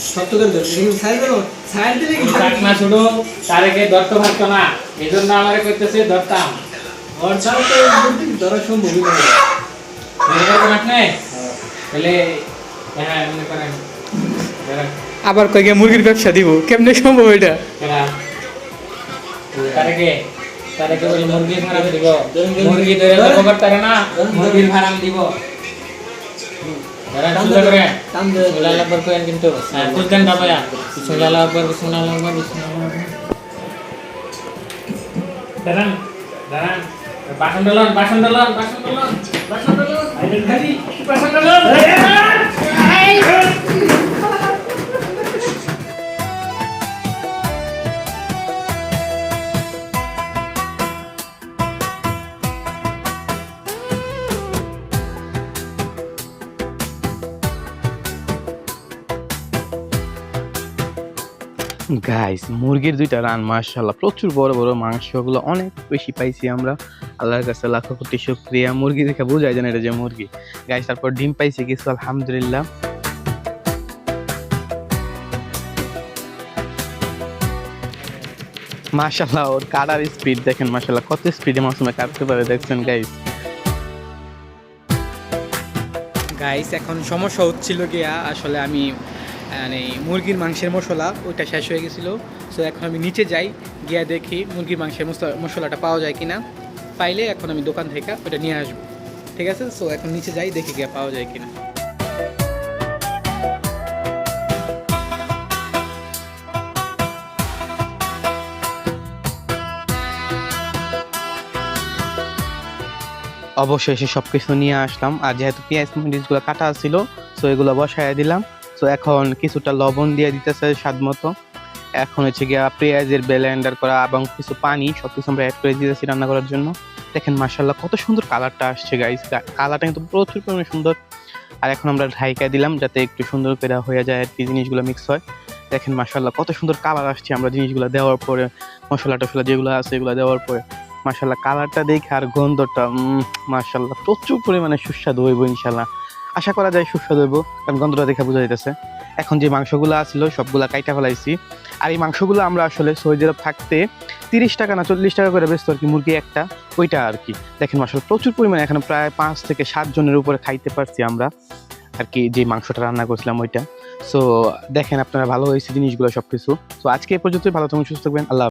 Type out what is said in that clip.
শক্ত করে ধরছি কিন্তু সাইড দেবো সাইড দিলে কি না শুধু তারেকে ধরতে পারতো না এই জন্য আমারে করতেছে ধরতাম ওর ছাড়া তো ধরা সম্ভবই না মনে করবেন আপনি তাহলে হ্যাঁ মনে করেন আবার কয়েকে মুরগির ব্যবসা দিব কেমনে সম্ভব এটা? তারেকে তারেকে বলি মুরগির ফার্ম দিব মুরগি ধরে ধরবো করতে না মুরগির ফার্ম দিব ধরেন সুন্দর করে বিসমিল্লাহ আকবার করেন কিন্তু বুঝলেন বাবা বিসমিল্লাহ আকবার বিসমিল্লাহ আকবার বিসমিল্লাহ আকবার দাঁড়ান দাঁড়ান বাসন ডালন বাসন ডালন বাসন ডালন বাসন ডালন আইলেন খালি বাসন ডালন গাইস মুরগির দুইটা রান মাশাআল্লাহ প্রচুর বড় বড় মাংসগুলো অনেক বেশি পাইছি আমরা আল্লাহর কাছে লাখো কোটি শুকরিয়া মুরগি দেখে বোঝাই যায় না এটা যে মুরগি গাইস তারপর ডিম পাইছি কিছু আলহামদুলিল্লাহ মাশাআল্লাহ ওর কাটার স্পিড দেখেন মাশাআল্লাহ কত স্পিডে মাসুমে কাটতে পারে দেখছেন গাইস গাইস এখন সমস্যা হচ্ছিল গিয়া আসলে আমি মানে মুরগির মাংসের মশলা ওইটা শেষ হয়ে গেছিলো সো এখন আমি নিচে যাই গিয়া দেখি মুরগির মাংসের মশলাটা পাওয়া যায় কিনা পাইলে এখন আমি দোকান থেকে ওটা নিয়ে আসবো ঠিক আছে সো এখন নিচে যাই দেখি গিয়া পাওয়া যায় কিনা অবশেষে সব কিছু নিয়ে আসলাম আর যেহেতু পেঁয়াজ মরিচগুলো কাটা ছিল সো এগুলো বসায় দিলাম তো এখন কিছুটা লবণ দিয়ে দিতেছে স্বাদ মতো এখন হচ্ছে গিয়া পেঁয়াজের ব্লেন্ডার করা এবং কিছু পানি সবকিছু আমরা অ্যাড করে দিতেছি রান্না করার জন্য দেখেন মাশাআল্লাহ কত সুন্দর কালারটা আসছে গাইস কালারটা কিন্তু প্রচুর পরিমাণে সুন্দর আর এখন আমরা ঢাইকা দিলাম যাতে একটু সুন্দর করে হয়ে যায় আর কি জিনিসগুলো মিক্স হয় দেখেন মাশাআল্লাহ কত সুন্দর কালার আসছে আমরা জিনিসগুলো দেওয়ার পরে মশলা টশলা যেগুলো আছে এগুলো দেওয়ার পরে মাশাআল্লাহ কালারটা দেখে আর গন্ধটা মাশাআল্লাহ প্রচুর পরিমাণে সুস্বাদু হইব ইনশাআল্লাহ আশা করা যায় সুস্বাদু হইব কারণ গন্ধটা দেখে বোঝা যাইতেছে এখন যে মাংসগুলো আসলো সবগুলা কাইটা ফেলাইছি আর এই মাংসগুলো আমরা আসলে সৌদি আরব থাকতে 30 টাকা না 40 টাকা করে বেচতো আর কি মুরগি একটা ওইটা আর কি দেখেন মাশাআল্লাহ প্রচুর পরিমাণে এখানে প্রায় 5 থেকে 7 জনের উপরে খাইতে পারছি আমরা আর কি যে মাংসটা রান্না করছিলাম ওইটা সো দেখেন আপনারা ভালো হয়েছে জিনিসগুলো সবকিছু তো আজকে এই পর্যন্ত ভালো থাকুন সুস্থ থাকবেন আল্লাহ